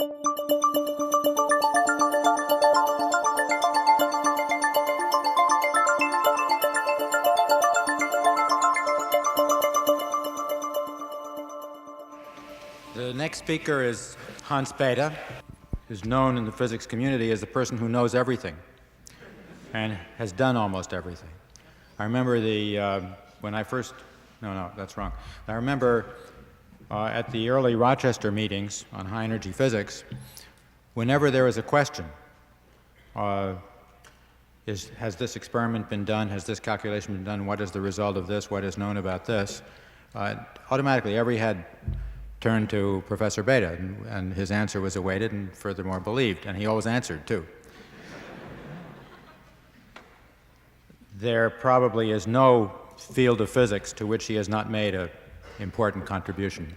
The next speaker is Bethe, who's known in the physics community as the person who knows everything and has done almost everything. I remember when I first, no, that's wrong. I remember at the early Rochester meetings on high energy physics, whenever there was a question, has this experiment been done? Has this calculation been done? What is the result of this? What is known about this? Automatically, every head turned to Professor Bethe, and his answer was awaited and furthermore believed, and he always answered, too. There probably is no field of physics to which he has not made an important contribution.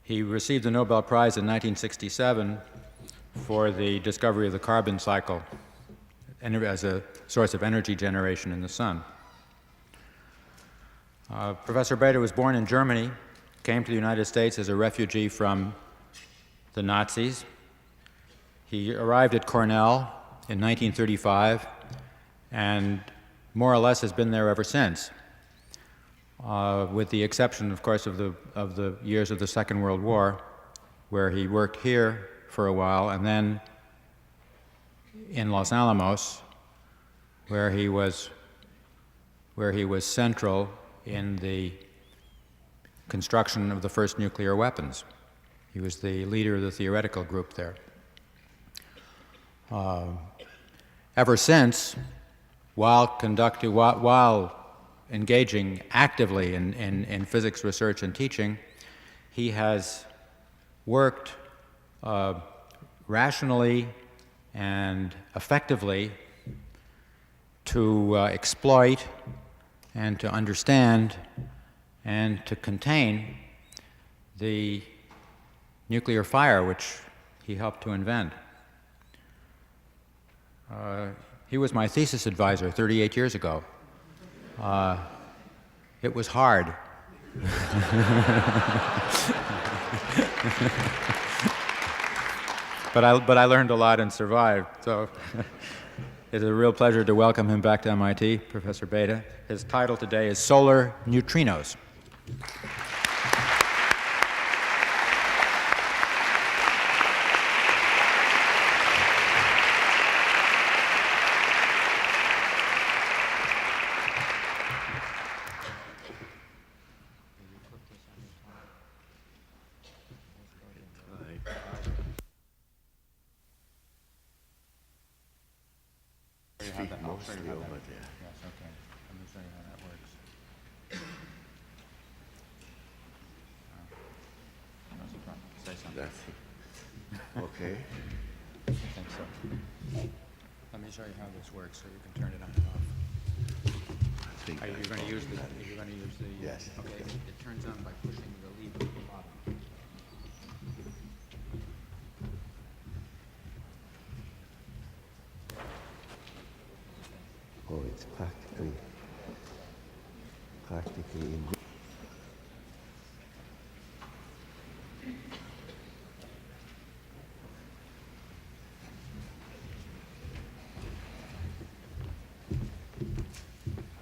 He received the Nobel Prize in 1967 for the discovery of the carbon cycle as a source of energy generation in the sun. Professor Bethe was born in Germany, came to the United States as a refugee from the Nazis. He arrived at Cornell in 1935 and more or less has been there ever since, with the exception, of course, of the years of the Second World War, where he worked here for a while, and then in Los Alamos, where he was central in the construction of the first nuclear weapons. He was the leader of the theoretical group there. Ever since, while engaging actively in physics research and teaching, he has worked rationally and effectively to exploit and to understand and to contain the nuclear fire which he helped to invent. He was my thesis advisor 38 years ago. It was hard. But I learned a lot and survived, so it's a real pleasure to welcome him back to MIT, Professor Bethe. His title today is Solar Neutrinos. Mostly over there. Yes, okay. Let me show you how that works. Say something. Okay. I think so. Let me show you how this works so you can turn it on and off. Are you going to use the? Yes. Okay. It turns on by pushing the lever at the bottom. Oh, it's practically in.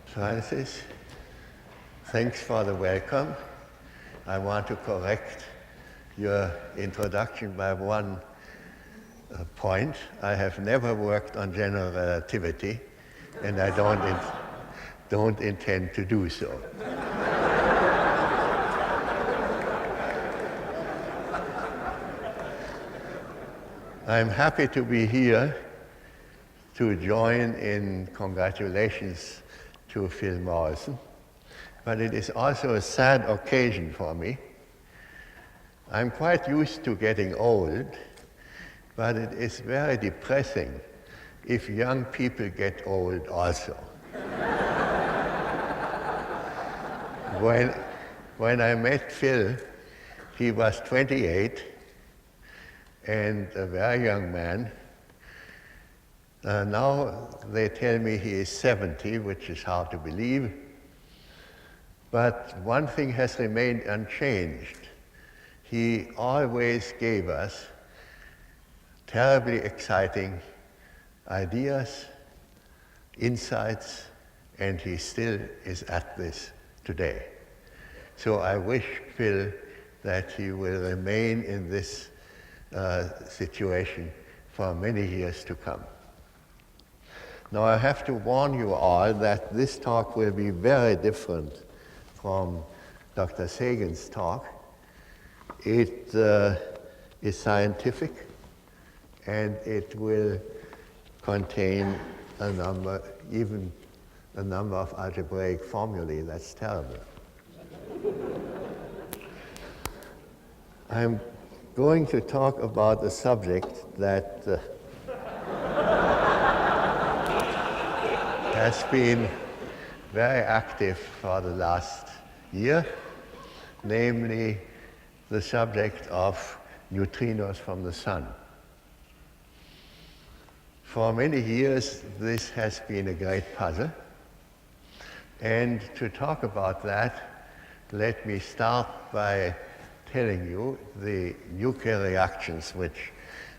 Francis, thanks for the welcome. I want to correct your introduction by one point. I have never worked on general relativity, and I don't intend to do so. I'm happy to be here to join in congratulations to Phil Morrison, but it is also a sad occasion for me. I'm quite used to getting old, but it is very depressing if young people get old also. When I met Phil, he was 28 and a very young man. Now they tell me he is 70, which is hard to believe. But one thing has remained unchanged. he always gave us terribly exciting ideas, insights, and he still is at this today. So I wish, Phil, that he will remain in this situation for many years to come. Now I have to warn you all that this talk will be very different from Dr. Sagan's talk. It is scientific, and it will contain a number of algebraic formulae. That's terrible. I'm going to talk about a subject that has been very active for the last year, namely the subject of neutrinos from the sun. For many years, this has been a great puzzle. And to talk about that, let me start by telling you the nuclear reactions which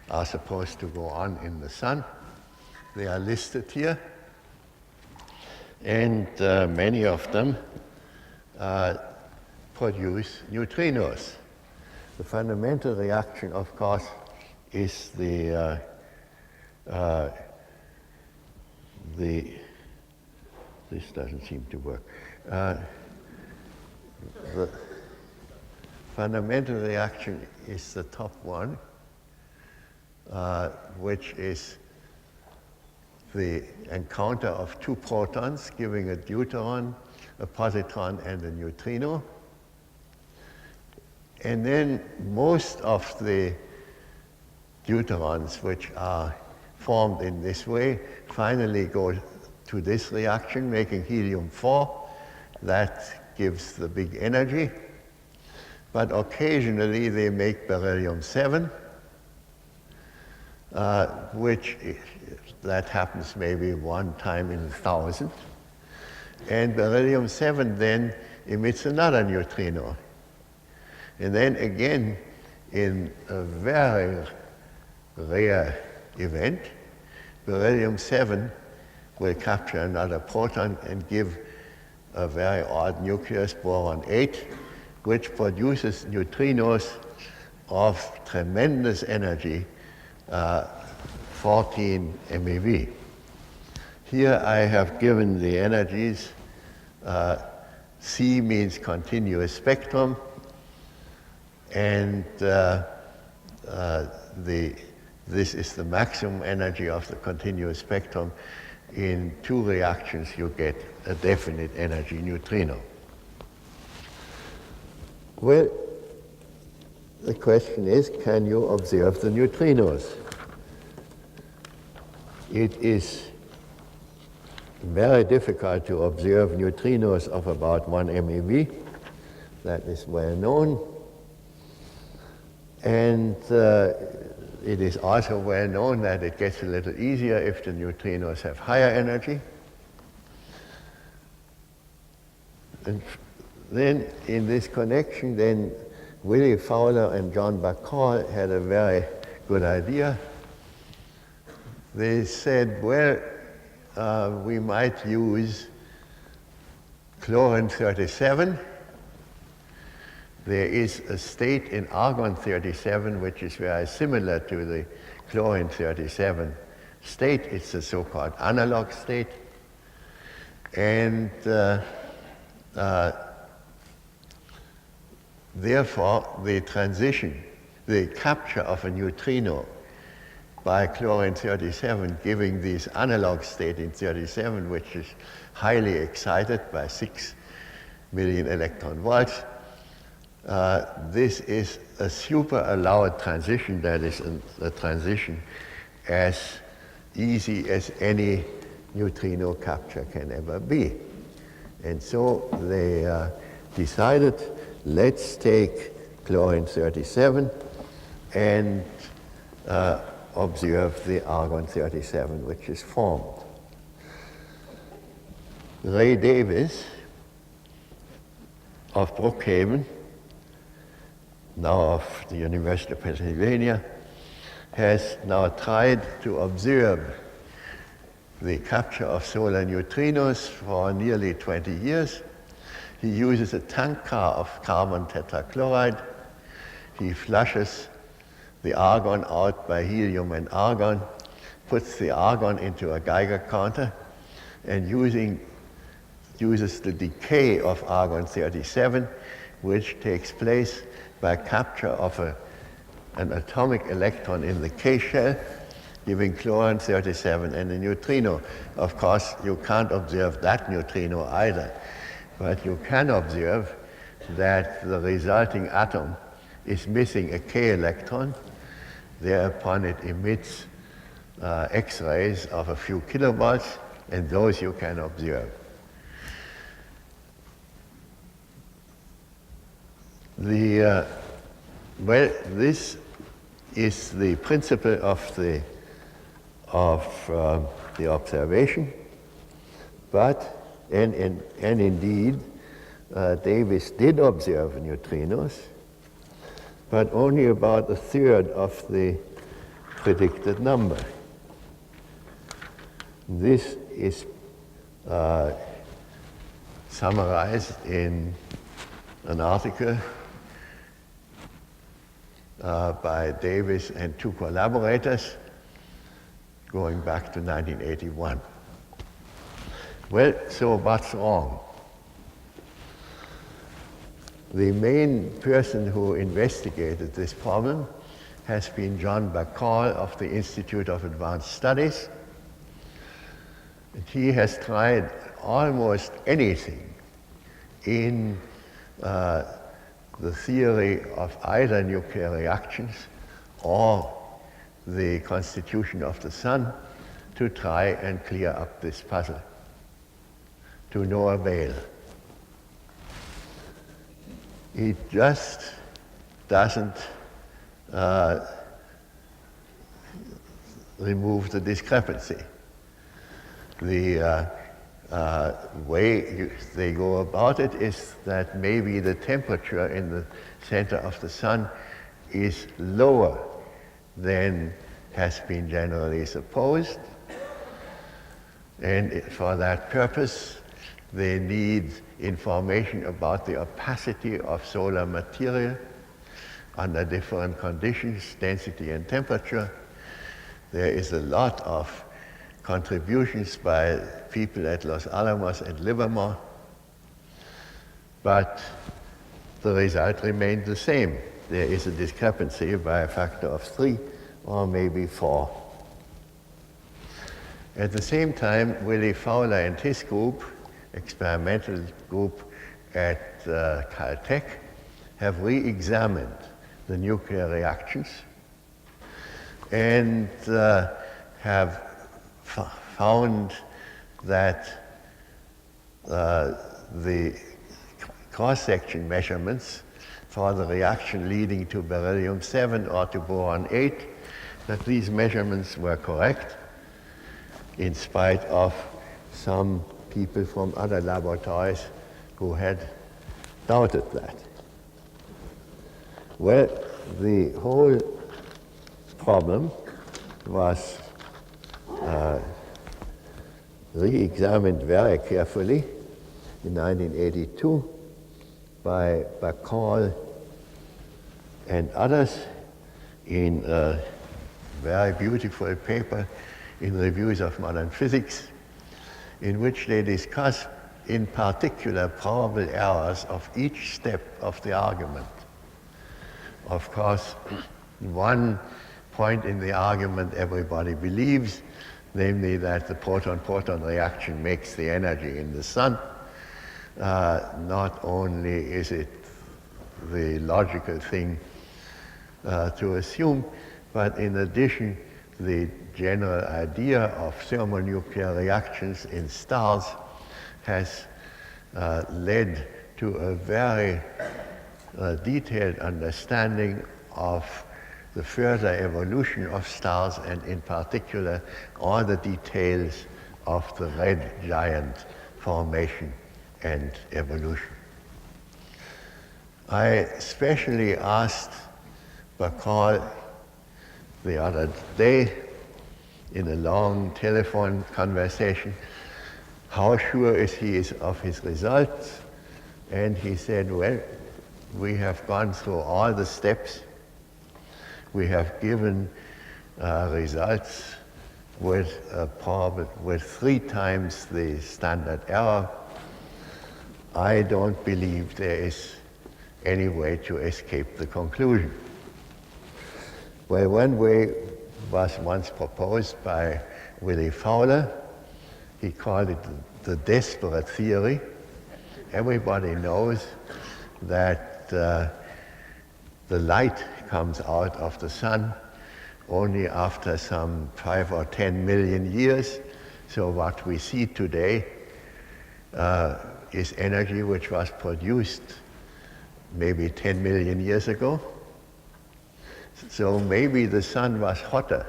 are supposed to go on in the sun. They are listed here. And many of them produce neutrinos. The fundamental reaction, of course, is this doesn't seem to work. The fundamental reaction is the top one, which is the encounter of two protons giving a deuteron, a positron, and a neutrino. And then most of the deuterons which are formed in this way finally go to this reaction, making helium-4. That gives the big energy. But occasionally they make beryllium-7, that happens maybe one time in 1,000. And beryllium-7 then emits another neutrino. And then again, in a very rare event, beryllium-7 will capture another proton and give a very odd nucleus, boron-8, which produces neutrinos of tremendous energy, 14 MeV. Here I have given the energies. C means continuous spectrum, and this is the maximum energy of the continuous spectrum. In two reactions, you get a definite energy neutrino. Well, the question is, can you observe the neutrinos? It is very difficult to observe neutrinos of about 1 MeV. That is well known. And it is also well known that it gets a little easier if the neutrinos have higher energy. And then in this connection, then Willie Fowler and John Bacall had a very good idea. They said, well, we might use chlorine-37. There is a state in argon-37 which is very similar to the chlorine-37 state. It's the so-called analog state. And therefore, the transition, the capture of a neutrino by chlorine-37, giving this analog state in 37, which is highly excited by 6 million electron volts. This is a super allowed transition, that is a transition as easy as any neutrino capture can ever be. And so they decided, let's take chlorine-37 and observe the argon-37 which is formed. Ray Davis of Brookhaven now of the University of Pennsylvania, has now tried to observe the capture of solar neutrinos for nearly 20 years. He uses a tank car of carbon tetrachloride. He flushes the argon out by helium and argon, puts the argon into a Geiger counter, and uses the decay of argon-37, which takes place by capture of an atomic electron in the K shell, giving chlorine-37 and a neutrino. Of course, you can't observe that neutrino either, but you can observe that the resulting atom is missing a K electron. Thereupon it emits X-rays of a few kilovolts, and those you can observe. This is the principle of the observation, and indeed, Davis did observe neutrinos, but only about a third of the predicted number. This is summarized in an article by Davis and two collaborators going back to 1981. Well, so what's wrong? The main person who investigated this problem has been John Bacall of the Institute of Advanced Studies. And he has tried almost anything in the theory of either nuclear reactions or the constitution of the sun to try and clear up this puzzle, to no avail. It just doesn't remove the discrepancy. The way they go about it is that maybe the temperature in the center of the sun is lower than has been generally supposed. And for that purpose, they need information about the opacity of solar material under different conditions, density and temperature. There is a lot of contributions by people at Los Alamos and Livermore, but the result remained the same. There is a discrepancy by a factor of 3 or maybe 4. At the same time, Willie Fowler and his group, experimental group at Caltech, have re-examined the nuclear reactions and have found that the cross-section measurements for the reaction leading to beryllium-7 or to boron-8, that these measurements were correct, in spite of some people from other laboratories who had doubted that. Well, the whole problem was re-examined very carefully in 1982 by Bacall and others in a very beautiful paper in Reviews of Modern Physics, in which they discuss in particular probable errors of each step of the argument. Of course, one point in the argument everybody believes, namely that the proton-proton reaction makes the energy in the sun. Not only is it the logical thing to assume, but in addition, the general idea of thermonuclear reactions in stars has led to a very detailed understanding of the further evolution of stars, and in particular, all the details of the red giant formation and evolution. I especially asked Bacall the other day in a long telephone conversation, how sure is he of his results? And he said, well, we have gone through all the steps. We have given results with 3 times the standard error. I don't believe there is any way to escape the conclusion. Well, one way was once proposed by Willy Fowler. He called it the desperate theory. Everybody knows that the light comes out of the sun only after some 5 or 10 million years. So what we see today is energy which was produced maybe 10 million years ago. So maybe the sun was hotter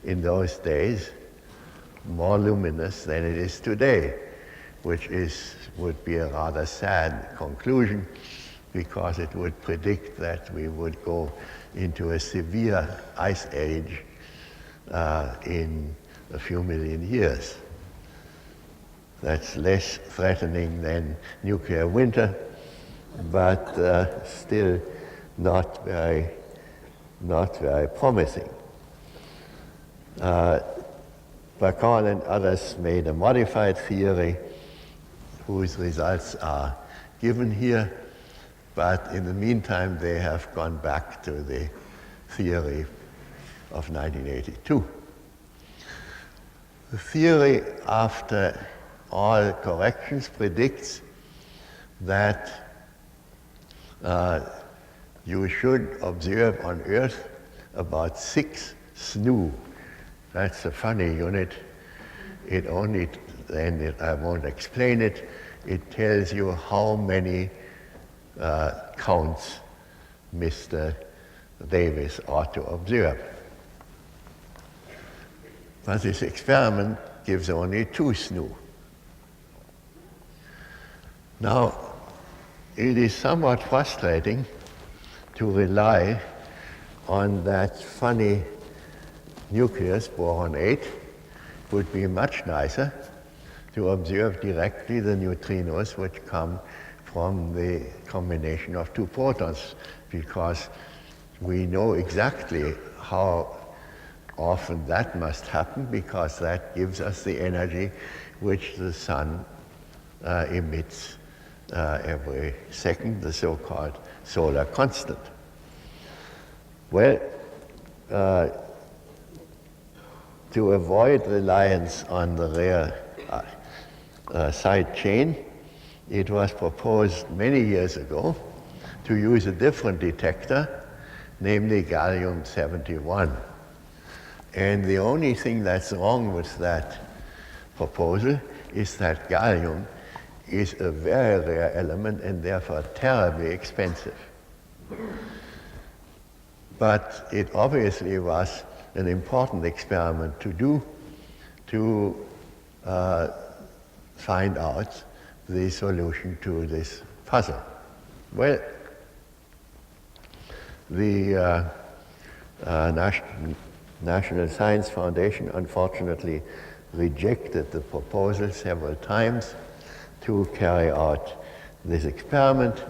in those days, more luminous than it is today, which would be a rather sad conclusion, because it would predict that we would go into a severe ice age in a few million years. That's less threatening than nuclear winter, but still not very promising. Bacall and others made a modified theory whose results are given here, but in the meantime they have gone back to the theory of 1982. The theory, after all corrections, predicts that you should observe on Earth about 6 SNU. That's a funny unit. It only, I won't explain it, it tells you how many counts Mr. Davis ought to observe. But this experiment gives only 2 SNU. Now, it is somewhat frustrating to rely on that funny nucleus, boron 8. Would be much nicer to observe directly the neutrinos which come from the combination of 2 protons, because we know exactly how often that must happen, because that gives us the energy which the sun emits every second, the so-called solar constant. Well, to avoid reliance on the rare side chain, it was proposed many years ago to use a different detector, namely Gallium 71. And the only thing that's wrong with that proposal is that gallium is a very rare element and therefore terribly expensive. But it obviously was an important experiment to do to find out the solution to this puzzle. Well, the National Science Foundation unfortunately rejected the proposal several times to carry out this experiment.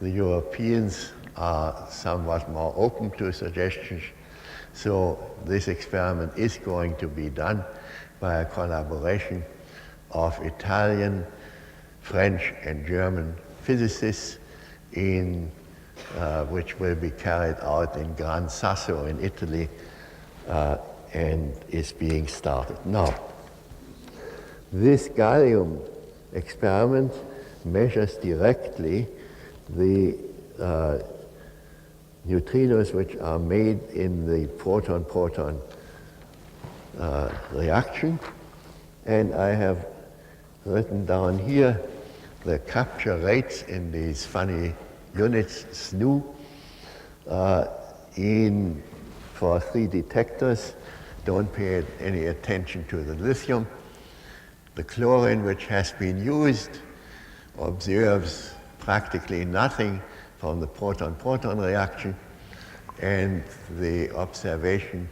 The Europeans are somewhat more open to suggestions, so this experiment is going to be done by a collaboration of Italian, French, and German physicists, which will be carried out in Gran Sasso in Italy, and is being started now. This gallium experiment measures directly the neutrinos which are made in the proton-proton reaction, and I have written down here the capture rates in these funny units, SNU, for 3 detectors. Don't pay any attention to the lithium. The chlorine which has been used observes practically nothing from the proton-proton reaction, and the observation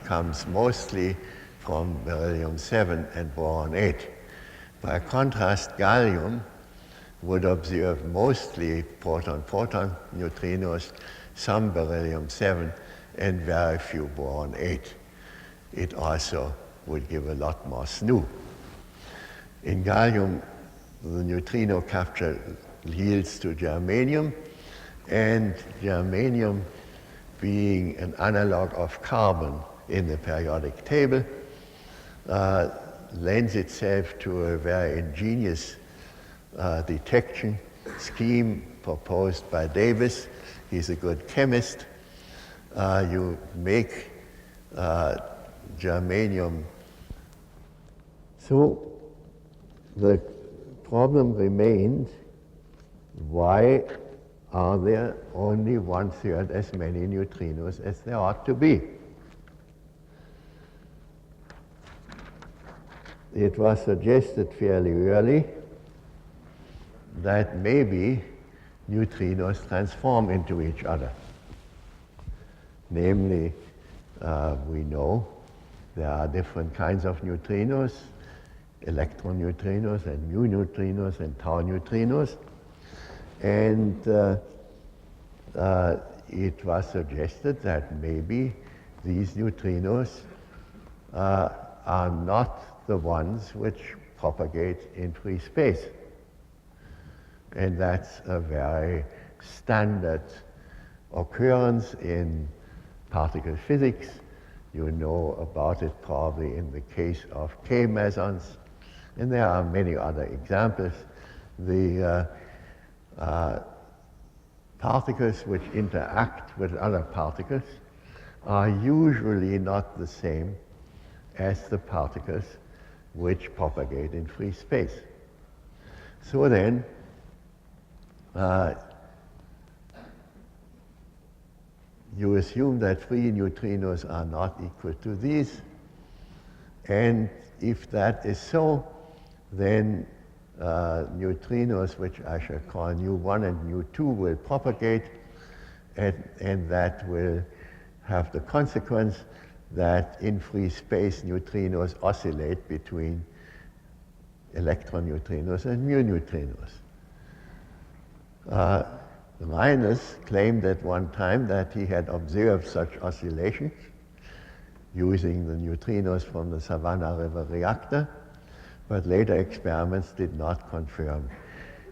comes mostly from beryllium-7 and boron-8. By contrast, gallium would observe mostly proton-proton neutrinos, some beryllium-7, and very few boron-8. It also would give a lot more SNU. In gallium, the neutrino capture yields to germanium, and germanium, being an analog of carbon in the periodic table, lends itself to a very ingenious detection scheme proposed by Davis. He's a good chemist. You make germanium. So the problem remains, why are there only 1/3 as many neutrinos as there ought to be? It was suggested fairly early that maybe neutrinos transform into each other. Namely, we know there are different kinds of neutrinos, electron neutrinos and mu neutrinos and tau neutrinos. And it was suggested that maybe these neutrinos are not the ones which propagate in free space. And that's a very standard occurrence in particle physics. You know about it probably in the case of K-mesons, and there are many other examples. The particles which interact with other particles are usually not the same as the particles which propagate in free space. So then, you assume that free neutrinos are not equal to these, and if that is so, then neutrinos, which I shall call nu1 and nu2, will propagate, and that will have the consequence that in free space neutrinos oscillate between electron neutrinos and mu neutrinos. Linus claimed at one time that he had observed such oscillations using the neutrinos from the Savannah River reactor, but later experiments did not confirm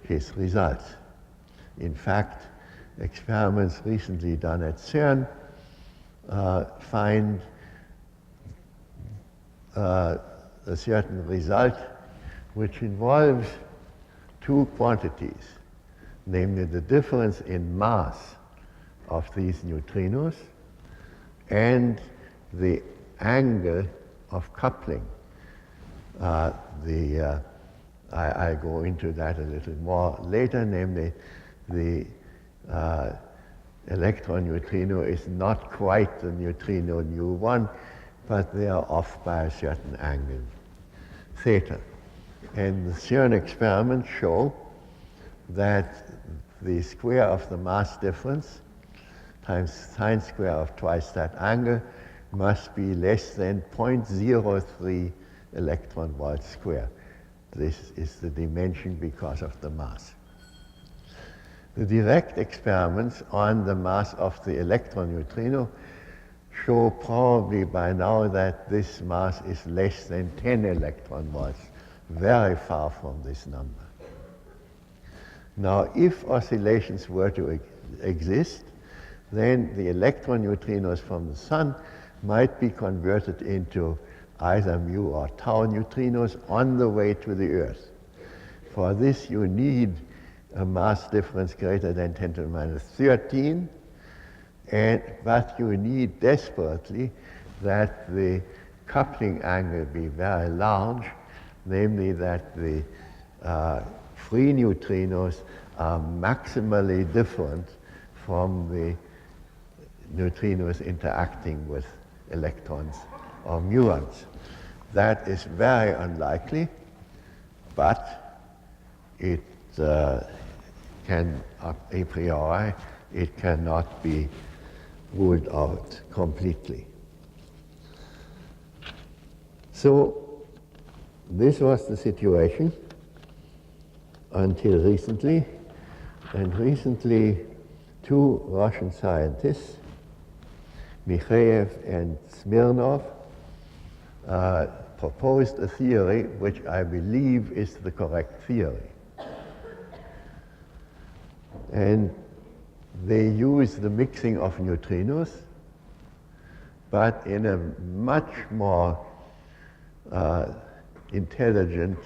his results. In fact, experiments recently done at CERN find a certain result which involves two quantities, namely the difference in mass of these neutrinos and the angle of coupling. I'll go into that a little more later, namely the electron neutrino is not quite the neutrino nu1, but they are off by a certain angle, theta. And the CERN experiments show that the square of the mass difference times sine square of twice that angle must be less than 0.03 electron volts square. This is the dimension because of the mass. The direct experiments on the mass of the electron neutrino show probably by now that this mass is less than 10 electron volts, very far from this number. Now, if oscillations were to exist, then the electron neutrinos from the sun might be converted into either mu or tau neutrinos on the way to the Earth. For this, you need a mass difference greater than 10 to the minus 13, but you need desperately that the coupling angle be very large, namely that the free neutrinos are maximally different from the neutrinos interacting with electrons or muons. That is very unlikely, but it can, a priori, it cannot be ruled out completely. So this was the situation until recently, and recently two Russian scientists, Mikheyev and Smirnov, proposed a theory which I believe is the correct theory. And they use the mixing of neutrinos, but in a much more intelligent,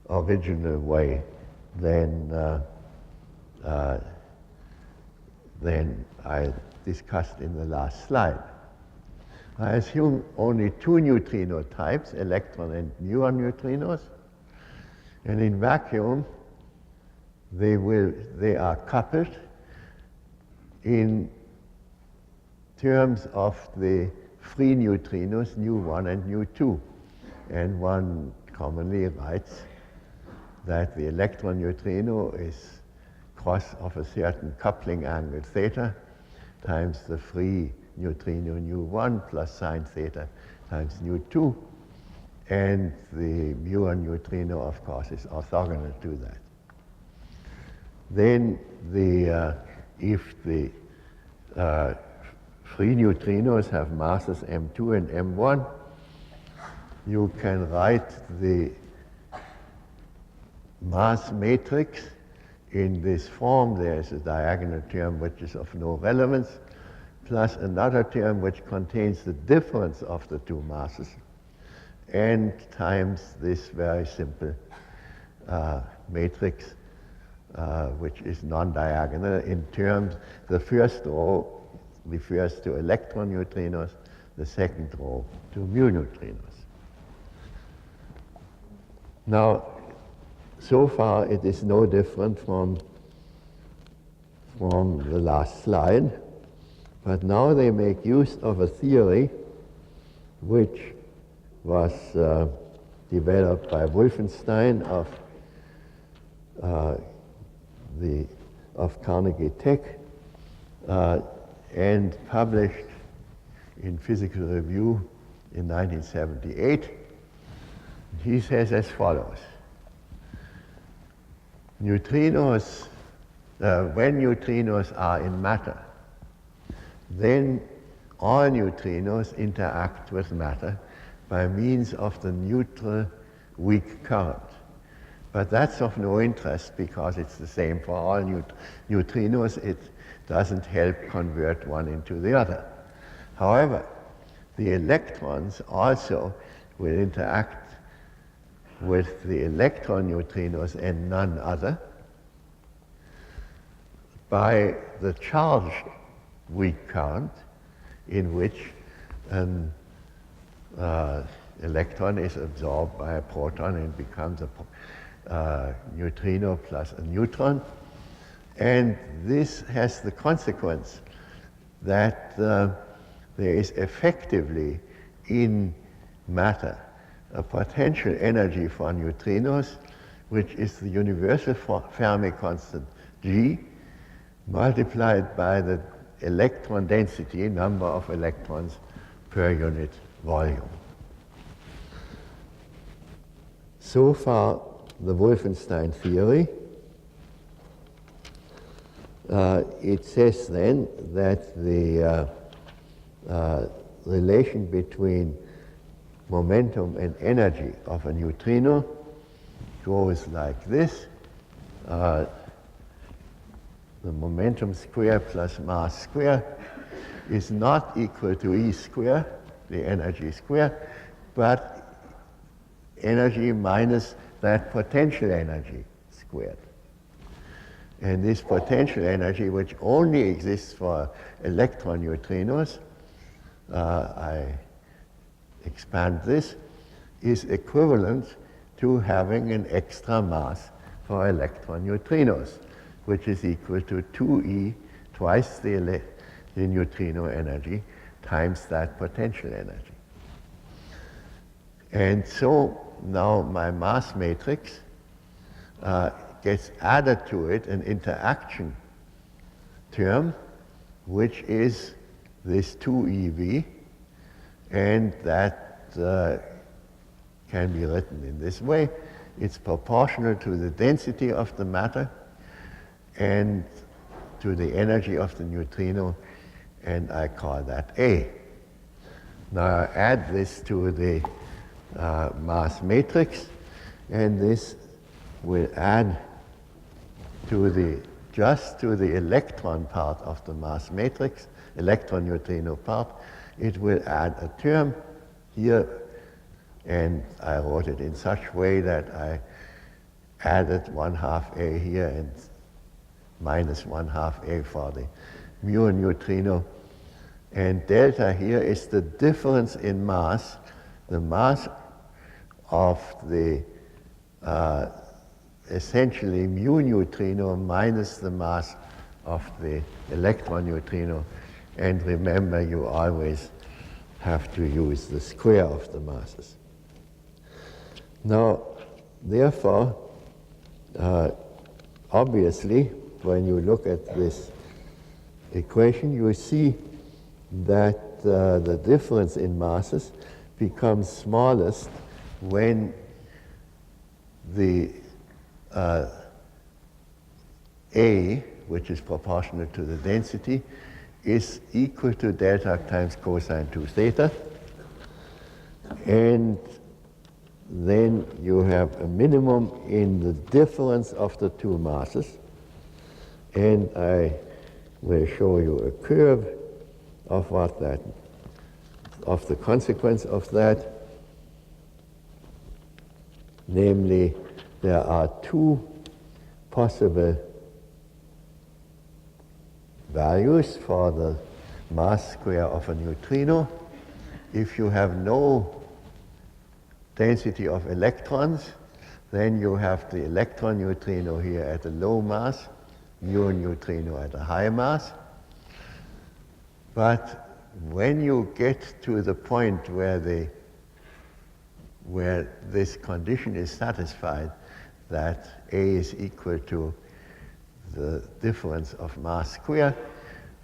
original way than I discussed in the last slide. I assume only two neutrino types, electron and muon neutrinos, and in vacuum they are coupled in terms of the free neutrinos, nu1 and nu2. And one commonly writes that the electron neutrino is cos of a certain coupling angle theta times the free neutrino nu1 plus sine theta times nu2. And the muon neutrino, of course, is orthogonal to that. Then if the free neutrinos have masses m2 and m1, you can write the mass matrix in this form. There's a diagonal term which is of no relevance, plus another term which contains the difference of the two masses, and times this very simple matrix, which is non-diagonal in terms, the first row refers to electron neutrinos, the second row to mu neutrinos. Now, so far it is no different from the last slide, but now they make use of a theory which was developed by Wolfenstein of Carnegie Tech and published in Physical Review in 1978. He says as follows: neutrinos, when neutrinos are in matter, then all neutrinos interact with matter by means of the neutral weak current. But that's of no interest because it's the same for all neutrinos. It doesn't help convert one into the other. However, the electrons also will interact with the electron neutrinos and none other by the charged weak current, in which an electron is absorbed by a proton and becomes a neutrino plus a neutron. And this has the consequence that there is effectively in matter a potential energy for neutrinos, which is the universal Fermi constant G multiplied by the electron density, number of electrons per unit volume. So far, the Wolfenstein theory, it says then that the relation between momentum and energy of a neutrino goes like this. The momentum square plus mass square is not equal to E square, the energy square, but energy minus that potential energy squared. And this potential energy, which only exists for electron neutrinos, I expand this, is equivalent to having an extra mass for electron neutrinos, which is equal to 2E, twice the neutrino energy, times that potential energy. And so now my mass matrix gets added to it an interaction term, which is this 2eV, and that can be written in this way. It's proportional to the density of the matter and to the energy of the neutrino, and I call that A. Now I add this to the mass matrix, and this will add to just to the electron part of the mass matrix, electron neutrino part. It will add a term here, and I wrote it in such a way that I added 1/2 A here and minus 1/2 A for the mu neutrino. And delta here is the difference in mass, the mass of the essentially mu neutrino minus the mass of the electron neutrino. And remember, you always have to use the square of the masses. Now, therefore, obviously, when you look at this equation, you see that the difference in masses becomes smallest when the A, which is proportional to the density, is equal to delta times cosine 2 theta. And then you have a minimum in the difference of the two masses. And I will show you a curve of the consequence of that. Namely, there are two possible values for the mass square of a neutrino. If you have no density of electrons, then you have the electron neutrino here at a low mass, mu neutrino at a high mass. But when you get to the point where this condition is satisfied, that A is equal to the difference of mass square,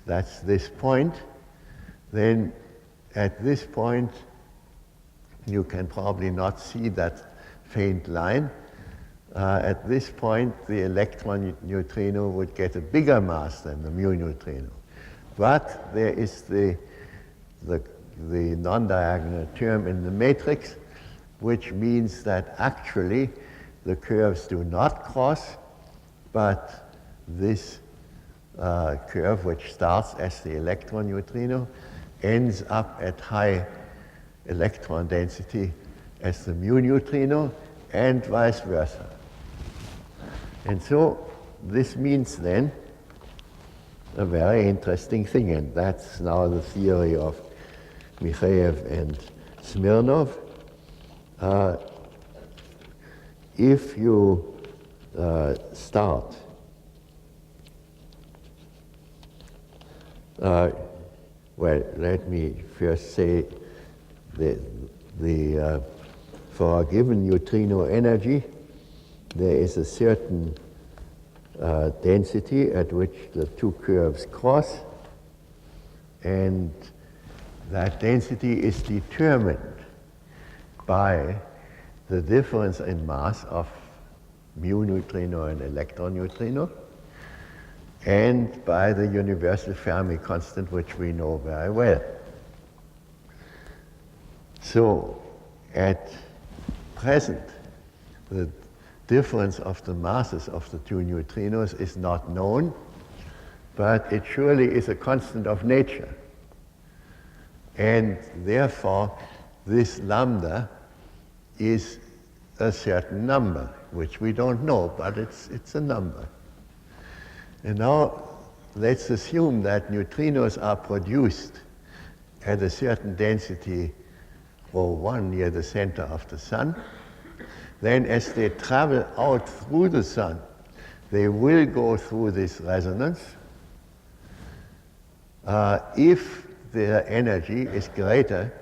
that's this point, then at this point you can probably not see that faint line. At this point, the electron neutrino would get a bigger mass than the mu neutrino. But there is the non-diagonal term in the matrix, which means that actually the curves do not cross, but this curve, which starts as the electron neutrino, ends up at high electron density as the mu neutrino, and vice versa. And so this means then a very interesting thing, and that's now the theory of Mikheyev and Smirnov. If you start well, let me first say for a given neutrino energy, there is a certain density at which the two curves cross, and that density is determined by the difference in mass of mu neutrino and electron neutrino, and by the universal Fermi constant, which we know very well. So at present, the difference of the masses of the two neutrinos is not known, but it surely is a constant of nature. And therefore, this lambda is a certain number, which we don't know, but it's a number. And now let's assume that neutrinos are produced at a certain density ρ1 near the center of the sun. Then as they travel out through the sun, they will go through this resonance. If their energy is greater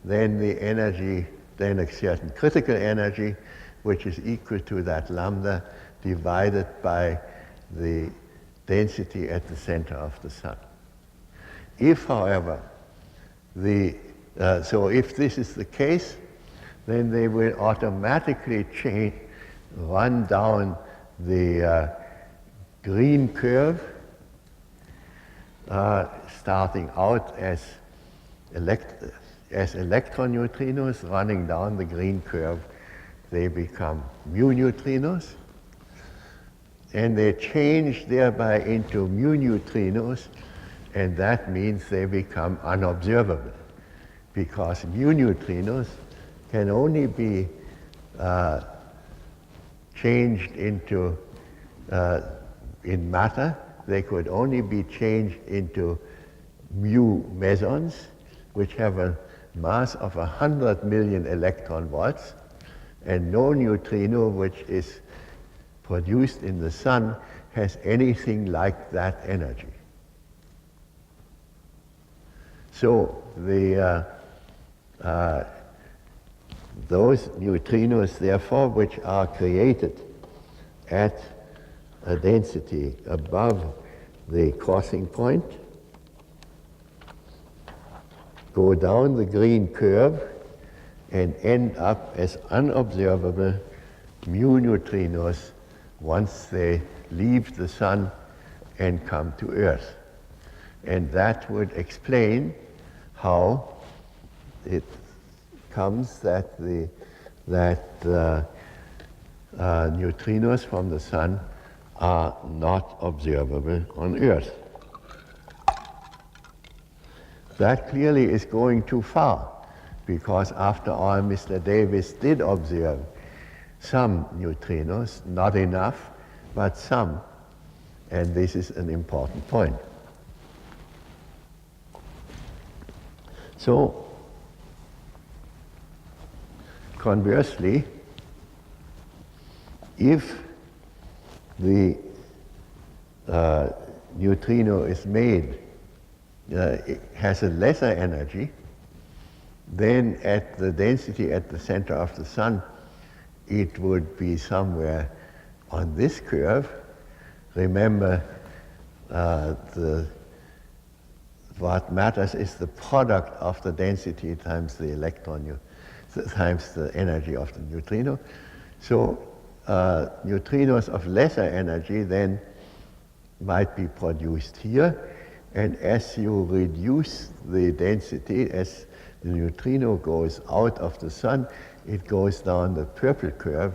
than a certain critical energy, which is equal to that lambda, divided by the density at the center of the sun. If, however, so if this is the case, then they will automatically run down the green curve, starting out as electron neutrinos, running down the green curve, they become mu neutrinos, and they change thereby into mu neutrinos, and that means they become unobservable, because mu neutrinos can only be changed into, in matter, they could only be changed into mu mesons, which have a mass of 100 million electron volts, and no neutrino which is produced in the sun has anything like that energy. So those neutrinos, therefore, which are created at a density above the crossing point, go down the green curve and end up as unobservable mu neutrinos once they leave the sun and come to Earth. And that would explain how it comes that neutrinos from the sun are not observable on Earth. That clearly is going too far, because after all, Mr. Davis did observe some neutrinos, not enough, but some, and this is an important point. So, conversely, if the neutrino is made, it has a lesser energy, then at the density at the center of the sun, it would be somewhere on this curve. Remember, what matters is the product of the density times the electron, times the energy of the neutrino. So neutrinos of lesser energy then might be produced here, and as you reduce the density, as the neutrino goes out of the sun, it goes down the purple curve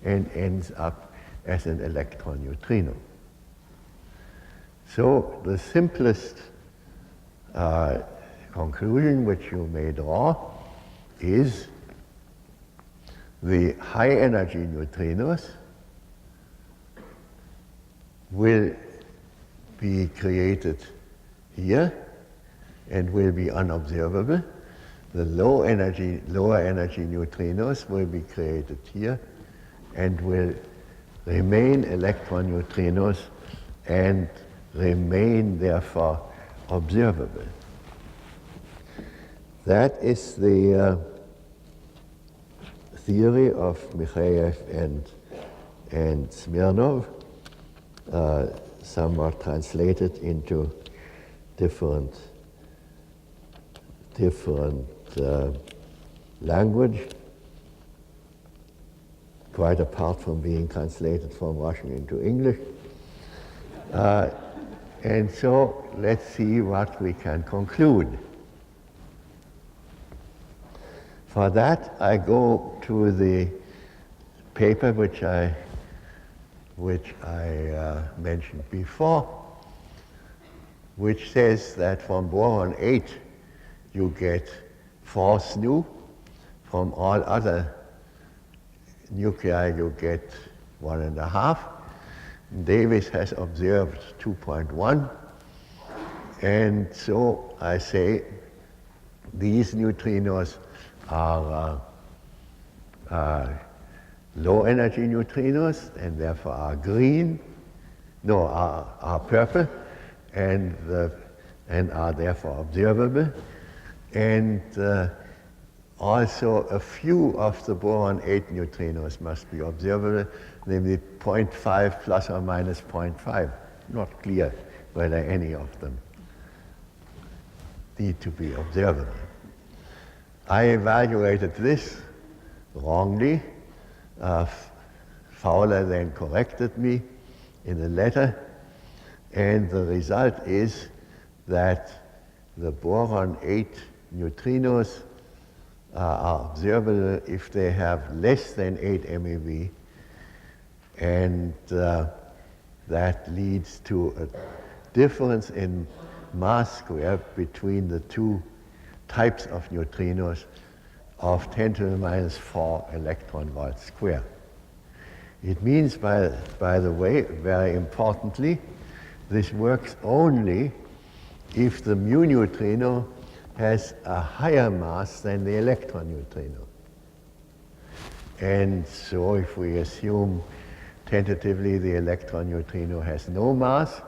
and ends up as an electron neutrino. So the simplest conclusion which you may draw is the high energy neutrinos will be created here and will be unobservable. The lower energy neutrinos will be created here and will remain electron neutrinos and remain therefore observable. That is the theory of Mikhayev and Smirnov, somewhat translated into different language, quite apart from being translated from Russian into English. And so let's see what we can conclude. For that, I go to the paper which I mentioned before, which says that from boron 8 you get false nu, from all other nuclei you get 1.5. Davis has observed 2.1, and so I say these neutrinos are low energy neutrinos and therefore are are purple and are therefore observable. And also a few of the boron 8 neutrinos must be observable, namely 0.5 plus or minus 0.5. Not clear whether any of them need to be observable. I evaluated this wrongly. Fowler then corrected me in a letter, and the result is that the boron 8 neutrinos are observable if they have less than 8 MeV, and that leads to a difference in mass square between the two types of neutrinos of 10 to the minus 4 electron volt square. It means, by the way, very importantly, this works only if the mu neutrino has a higher mass than the electron neutrino. And so if we assume tentatively the electron neutrino has no mass,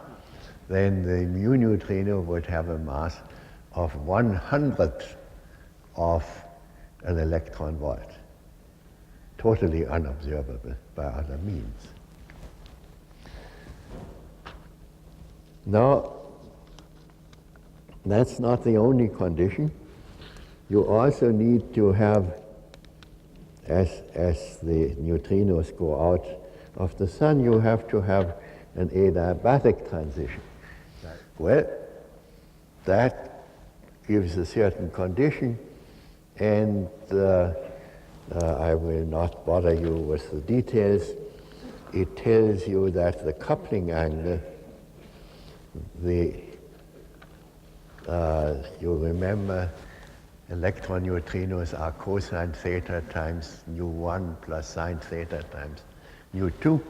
then the mu neutrino would have a mass of 1/100th of an electron volt, totally unobservable by other means. Now, that's not the only condition. You also need to have, as the neutrinos go out of the sun, you have to have an adiabatic transition. Well, that gives a certain condition, and I will not bother you with the details. It tells you that the coupling angle, you remember electron neutrinos are cosine theta times nu1 plus sine theta times nu2,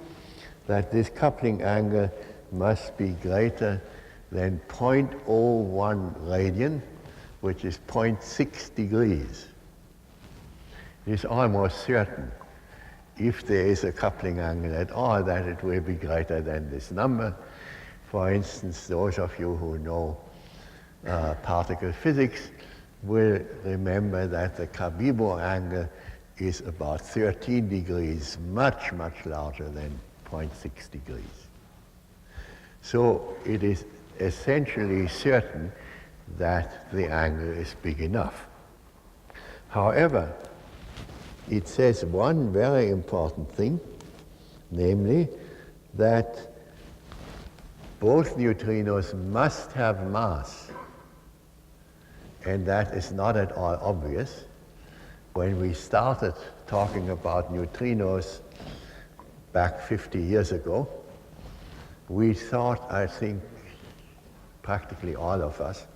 that this coupling angle must be greater than 0.01 radian, which is 0.6 degrees. It is almost certain, if there is a coupling angle at all, that it will be greater than this number. For instance, those of you who know particle physics will remember that the Cabibbo angle is about 13 degrees, much, much larger than 0.6 degrees. So it is essentially certain that the angle is big enough. However, it says one very important thing, namely that both neutrinos must have mass, and that is not at all obvious. When we started talking about neutrinos back 50 years ago, we thought, I think, practically all of us,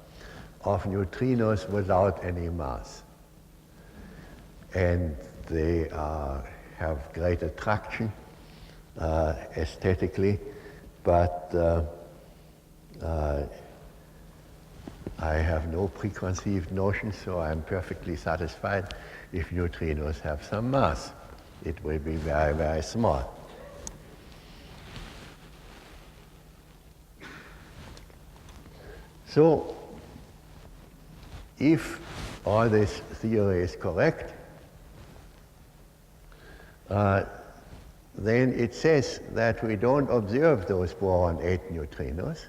of neutrinos without any mass. And they have great attraction aesthetically, but I have no preconceived notions, so I'm perfectly satisfied if neutrinos have some mass. It will be very, very small. So, if all this theory is correct, then it says that we don't observe those boron 8 neutrinos,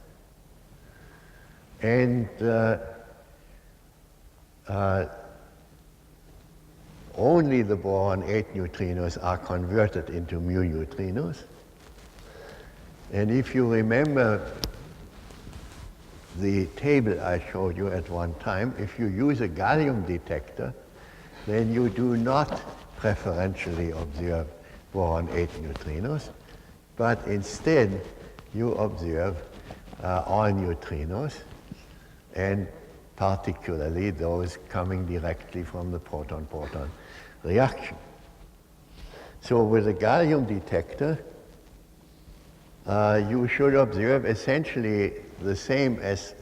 and only the boron 8 neutrinos are converted into mu neutrinos. And if you remember the table I showed you at one time, if you use a gallium detector, then you do not preferentially observe boron 8 neutrinos, but instead you observe all neutrinos, and particularly those coming directly from the proton-proton reaction. So with a gallium detector, you should observe essentially the same as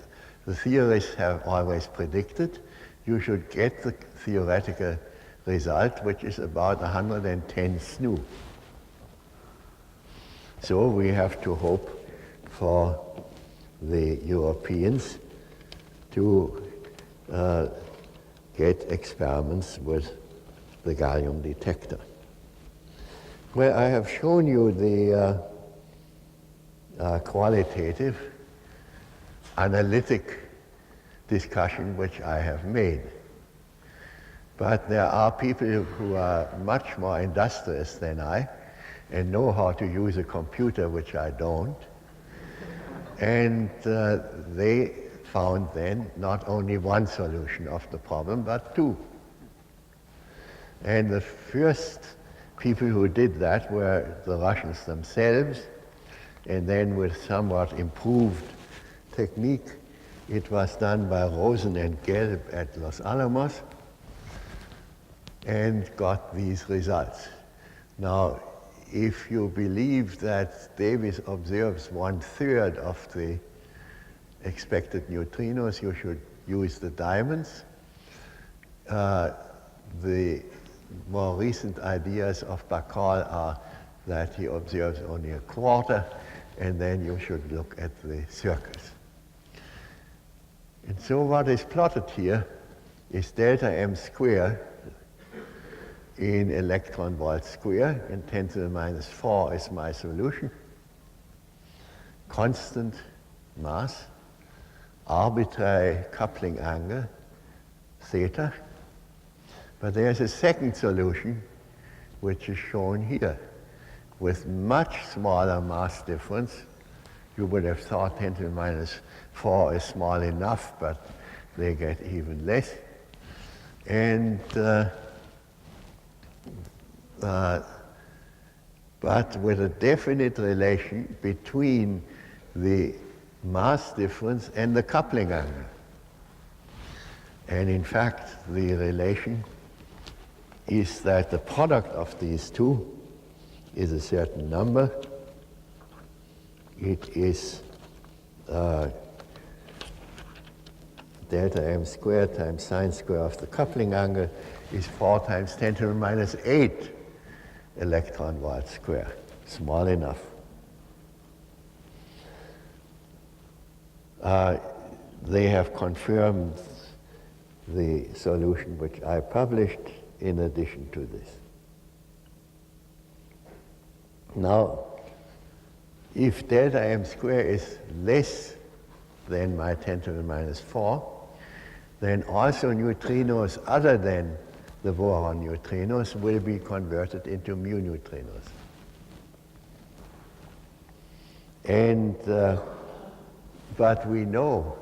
the theorists have always predicted. You should get the theoretical result, which is about 110 SNU. So we have to hope for the Europeans to get experiments with the gallium detector. Well, I have shown you the qualitative, analytic discussion which I have made. But there are people who are much more industrious than I and know how to use a computer, which I don't. And they found then not only one solution of the problem, but two. And the first people who did that were the Russians themselves, and then with somewhat improved technique, it was done by Rosen and Gelb at Los Alamos, and got these results. Now, if you believe that Davis observes 1/3 of the expected neutrinos, you should use the diamonds. The more recent ideas of Bacall are that he observes only 1/4, and then you should look at the circles. And so what is plotted here is delta m square in electron volt square, and 10⁻⁴ is my solution. Constant mass, arbitrary coupling angle, theta. But there's a second solution, which is shown here, with much smaller mass difference. You would have thought 10⁻⁴ is small enough, but they get even less. And but with a definite relation between the mass difference and the coupling angle. And in fact, the relation is that the product of these two is a certain number. It is delta m squared times sine square of the coupling angle is 4 times 10⁻⁸ electron volt square, small enough. They have confirmed the solution which I published in addition to this. Now, if delta m square is less than my 10⁻⁴, then also neutrinos other than the boron neutrinos will be converted into mu neutrinos. And but we know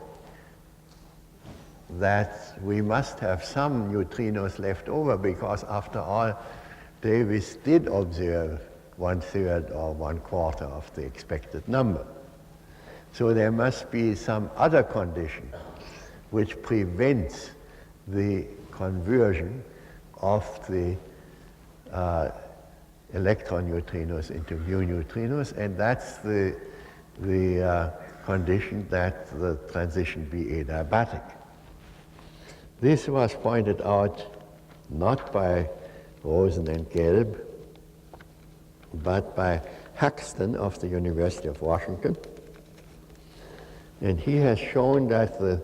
that we must have some neutrinos left over, because after all, Davis did observe 1/3 or 1/4 of the expected number. So there must be some other condition which prevents the conversion of the electron neutrinos into mu neutrinos, and that's the condition that the transition be adiabatic. This was pointed out not by Rosen and Gelb, but by Haxton of the University of Washington. And he has shown that the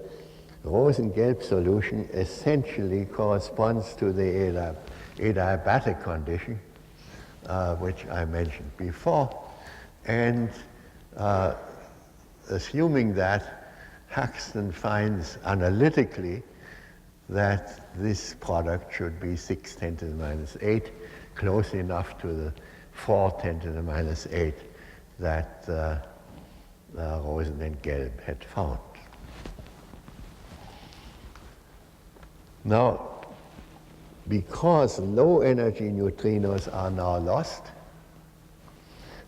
Rosen-Gelb solution essentially corresponds to the adiabatic condition, which I mentioned before. And assuming that, Haxton finds analytically that this product should be 6⁻⁸, close enough to the 4⁻⁸ that Rosen and Gelb had found. Now, because low energy neutrinos are now lost,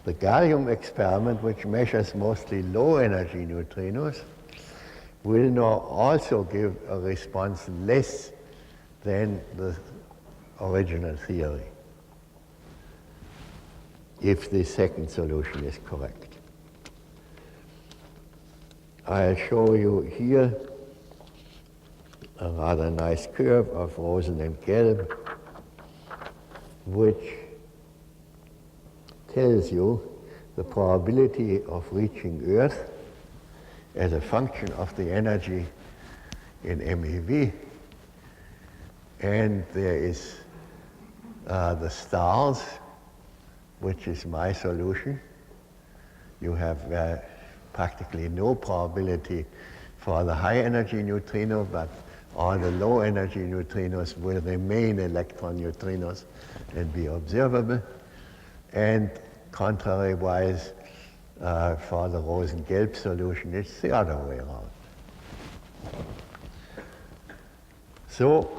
the Gallium experiment, which measures mostly low energy neutrinos, will now also give a response less than the original theory, if the second solution is correct. I'll show you here a rather nice curve of Rosen and Gelb, which tells you the probability of reaching Earth as a function of the energy in MeV And there is the stars, which is my solution. You have practically no probability for the high energy neutrino, but all the low energy neutrinos will remain electron neutrinos and be observable. And contrary-wise, for the Rosen-Gelb solution, it's the other way around. So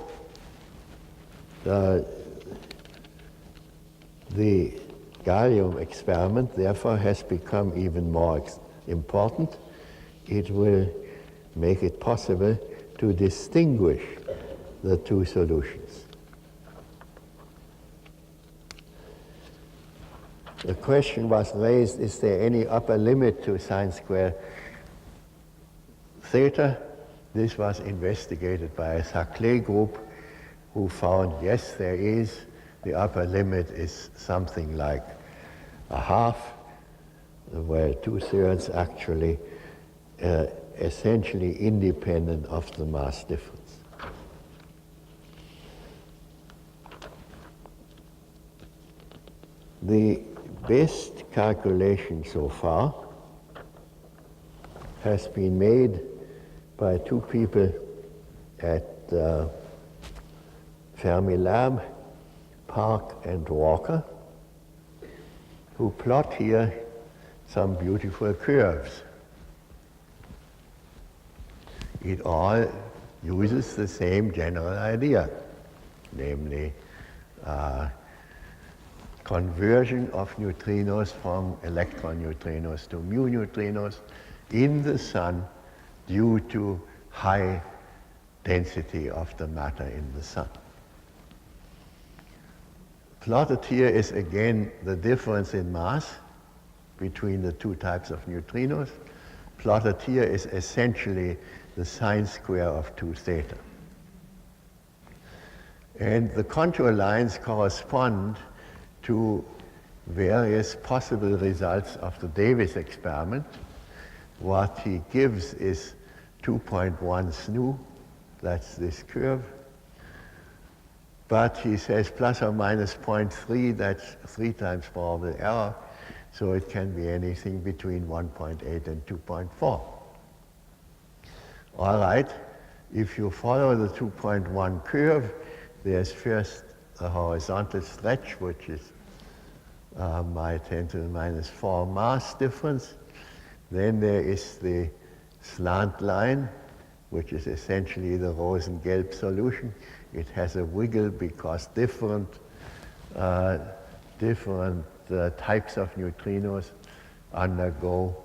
the Gallium experiment, therefore, has become even more important. It will make it possible to distinguish the two solutions. The question was raised, is there any upper limit to sine square theta? This was investigated by a Saclay group who found, yes, there is. The upper limit is something like a half, where 2/3 actually essentially independent of the mass difference. The best calculation so far has been made by two people at Fermilab, Park and Walker, who plot here some beautiful curves. It all uses the same general idea, namely conversion of neutrinos from electron neutrinos to mu neutrinos in the sun due to high density of the matter in the sun. Plotted here is again the difference in mass between the two types of neutrinos. Plotted here is essentially the sine square of 2 theta. And the contour lines correspond to various possible results of the Davis experiment. What he gives is 2.1 SNU, that's this curve. But he says plus or minus 0.3, that's 3 times probable error, so it can be anything between 1.8 and 2.4. All right, if you follow the 2.1 curve, there's first a horizontal stretch, which is my 10 to the minus 4 mass difference. Then there is the slant line, which is essentially the Rosen-Gelb solution. It has a wiggle because different types of neutrinos undergo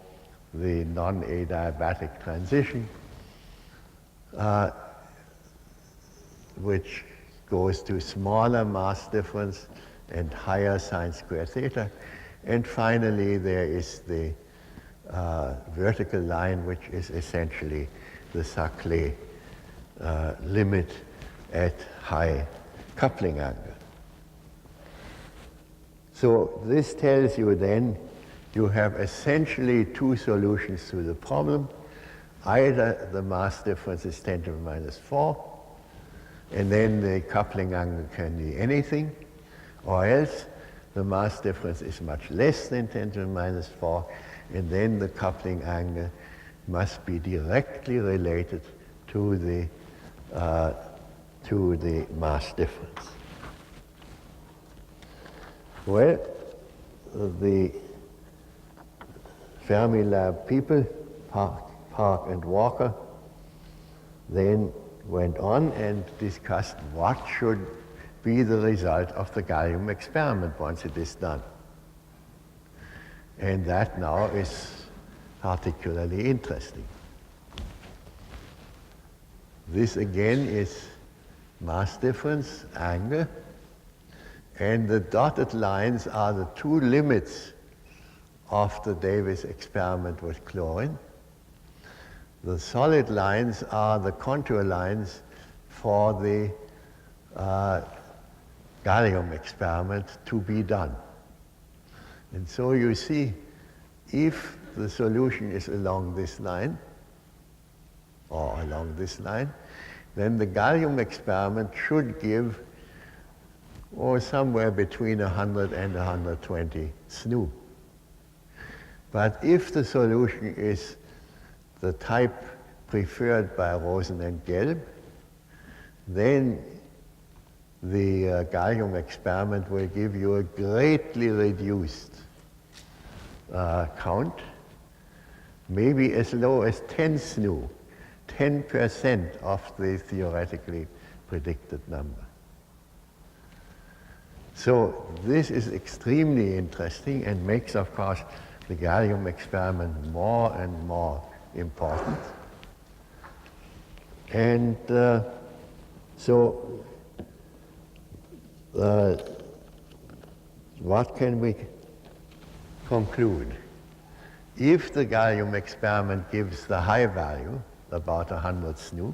the non-adiabatic transition, which goes to smaller mass difference and higher sine square theta. And finally, there is the vertical line, which is essentially the Saclay limit at high coupling angle. So this tells you then you have essentially two solutions to the problem. Either the mass difference is 10 to the minus 4, and then the coupling angle can be anything, or else the mass difference is much less than 10 to the minus 4, and then the coupling angle must be directly related to the mass difference. Well, the Fermilab people, Park and Walker, then went on and discussed what should be the result of the Gallium experiment once it is done. And that now is particularly interesting. This again is mass difference, angle, and the dotted lines are the two limits of the Davis experiment with chlorine. The solid lines are the contour lines for the Gallium experiment to be done. And so you see, if the solution is along this line, or along this line, then the gallium experiment should give somewhere between 100 and 120 SNU. But if the solution is the type preferred by Rosen and Gelb, then the gallium experiment will give you a greatly reduced count, maybe as low as 10 SNU, 10% of the theoretically predicted number. So this is extremely interesting and makes, of course, the gallium experiment more and more important. And what can we conclude? If the gallium experiment gives the high value, about 100 SNU,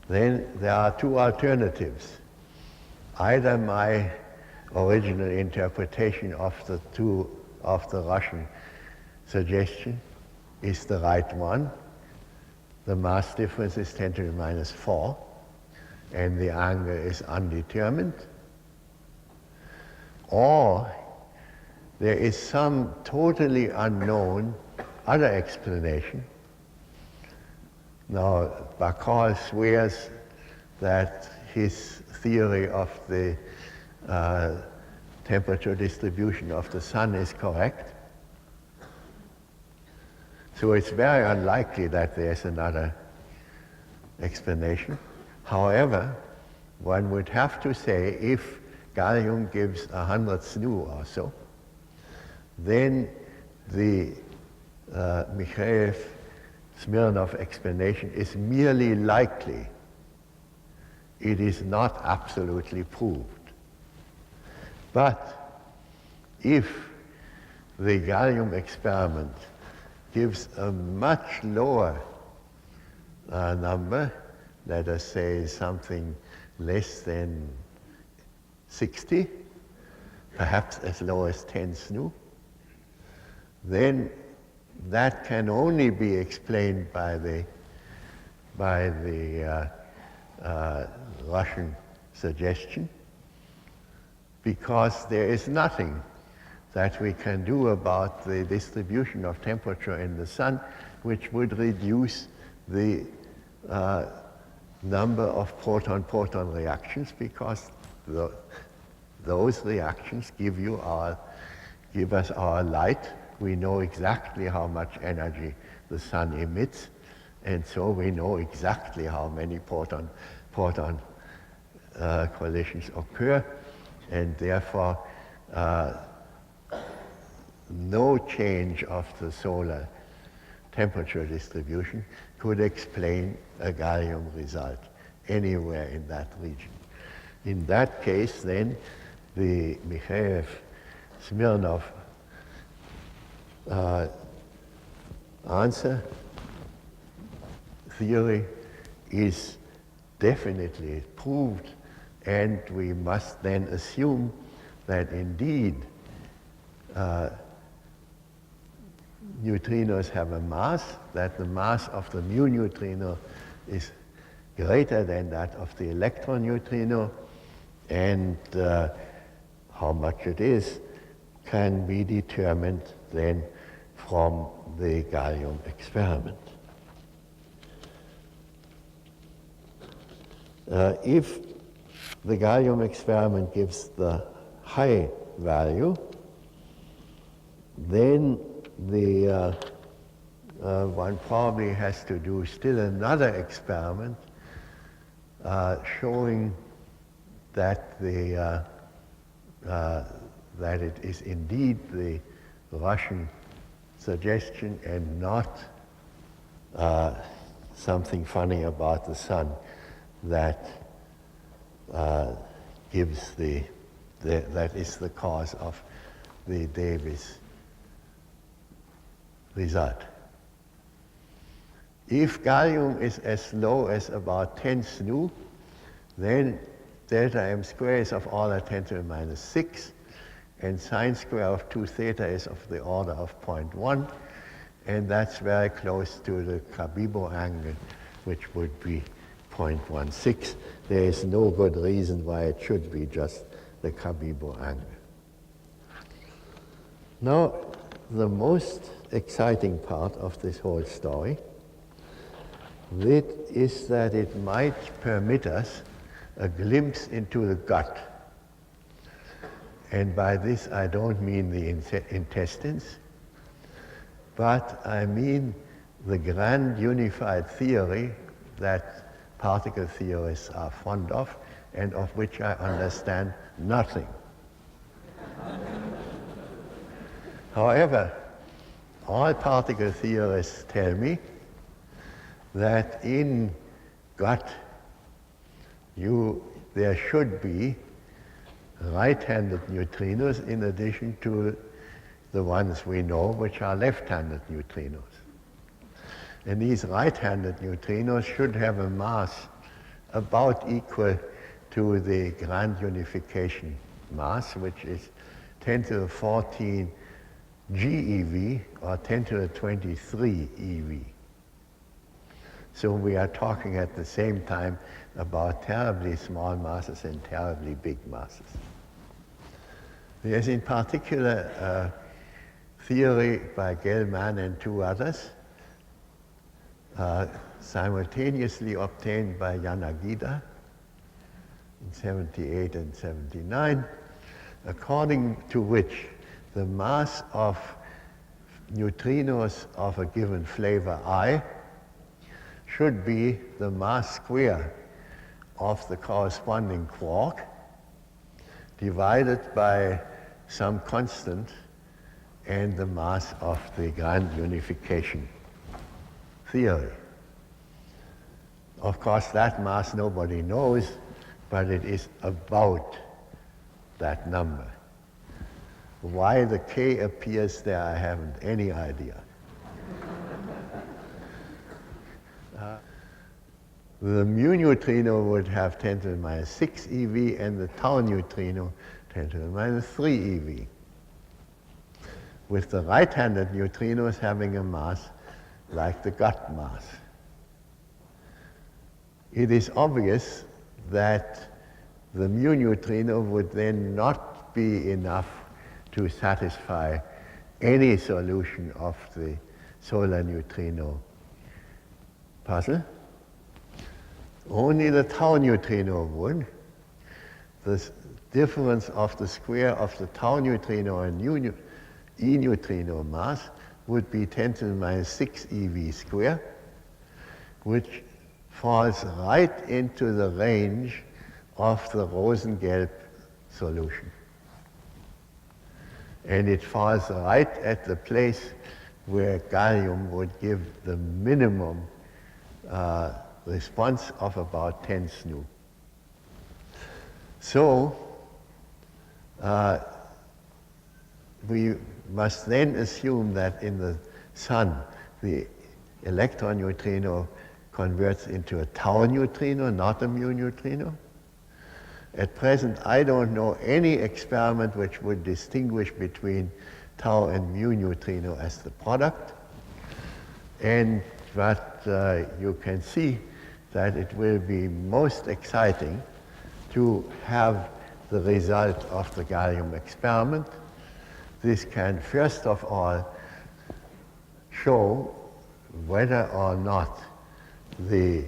then there are two alternatives. Either my original interpretation of the Russian suggestion is the right one. The mass difference is 10 to the minus 4, and the angle is undetermined. Or there is some totally unknown other explanation. Now, Bacall swears that his theory of the temperature distribution of the sun is correct. So it's very unlikely that there's another explanation. However, one would have to say if gallium gives 100 SNU or so, then the Mikheyev-Smirnov explanation is merely likely. It is not absolutely proved. But if the gallium experiment gives a much lower number, let us say something less than 60, perhaps as low as 10 SNU, then that can only be explained by the Russian suggestion, because there is nothing that we can do about the distribution of temperature in the sun which would reduce the number of proton-proton reactions, because those reactions give us our light. We know exactly how much energy the sun emits, and so we know exactly how many proton collisions occur, and therefore no change of the solar temperature distribution could explain a gallium result anywhere in that region. In that case, then, the Mikheyev-Smirnov answer theory is definitely proved, and we must then assume that indeed neutrinos have a mass, that the mass of the mu neutrino is greater than that of the electron neutrino, and how much it is can be determined then from the gallium experiment. If the gallium experiment gives the high value, then one probably has to do still another experiment showing that that it is indeed the Russian suggestion and not something funny about the sun that gives that is the cause of the Davis result. If gallium is as low as about 10 SNU, then delta m square is of order 10 to the minus 6, and sine square of 2 theta is of the order of 0.1, and that's very close to the Cabibbo angle, which would be 0.16. There is no good reason why it should be just the Cabibbo angle. Now, the most exciting part of this whole story is that it might permit us a glimpse into the gut. And by this I don't mean the intestines, but I mean the grand unified theory that particle theorists are fond of and of which I understand nothing. However, all particle theorists tell me that in gut there should be right-handed neutrinos in addition to the ones we know which are left-handed neutrinos. And these right-handed neutrinos should have a mass about equal to the grand unification mass, which is 10 to the 14 GeV or 10 to the 23 EV. So we are talking at the same time about terribly small masses and terribly big masses. There's in particular a theory by Gell-Mann and two others, simultaneously obtained by Yanagida in 78 and 79, according to which the mass of neutrinos of a given flavor I should be the mass square of the corresponding quark divided by some constant and the mass of the grand unification theory. Of course, that mass nobody knows, but it is about that number. Why the K appears there, I haven't any idea. The mu neutrino would have 10 to the minus 6 eV, and the tau neutrino 10 to the minus 3 eV. With the right-handed neutrinos having a mass like the gut mass. It is obvious that the mu neutrino would then not be enough to satisfy any solution of the solar neutrino puzzle. Only the tau neutrino would. The difference of the square of the tau neutrino and E neutrino mass would be 10 to the minus 6 eV square, which falls right into the range of the Rosengelb solution. And it falls right at the place where gallium would give the minimum response of about 10 SNU. So we must then assume that in the sun, the electron neutrino converts into a tau neutrino, not a mu neutrino. At present, I don't know any experiment which would distinguish between tau and mu neutrino as the product. But you can see that it will be most exciting to have the result of the gallium experiment. This can first of all show whether or not the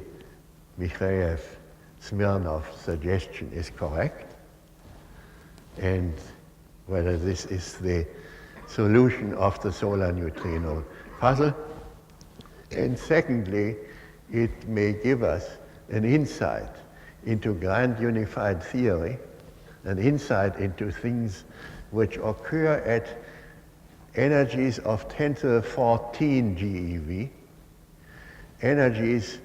Mikhaev-Smirnov suggestion is correct, and whether this is the solution of the solar neutrino puzzle. And secondly, it may give us an insight into grand unified theory, an insight into things which occur at energies of 10 to the 14 GeV, energies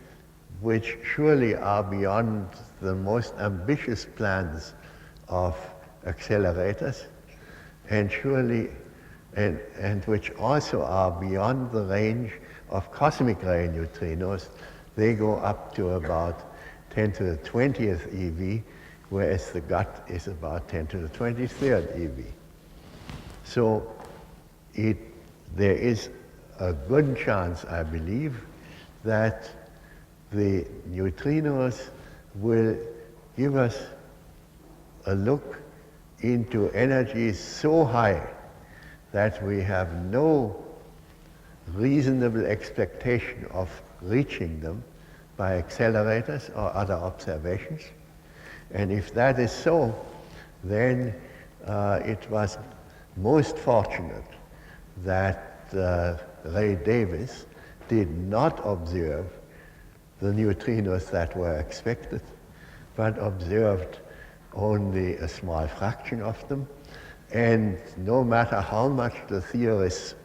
which surely are beyond the most ambitious plans of accelerators, and surely and which also are beyond the range of cosmic ray neutrinos. They go up to about 10 to the 20th eV, whereas the gut is about 10 to the 23rd eV. So there is a good chance, I believe, that the neutrinos will give us a look into energies so high that we have no reasonable expectation of reaching them by accelerators or other observations. And if that is so, then it was most fortunate that Ray Davis did not observe the neutrinos that were expected, but observed only a small fraction of them. And no matter how much the theorists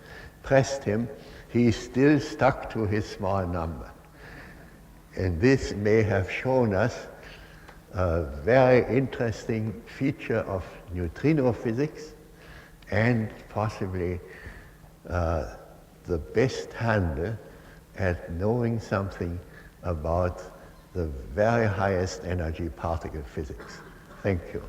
pressed him, he still stuck to his small number. And this may have shown us a very interesting feature of neutrino physics, and possibly the best handle at knowing something about the very highest energy particle physics. Thank you.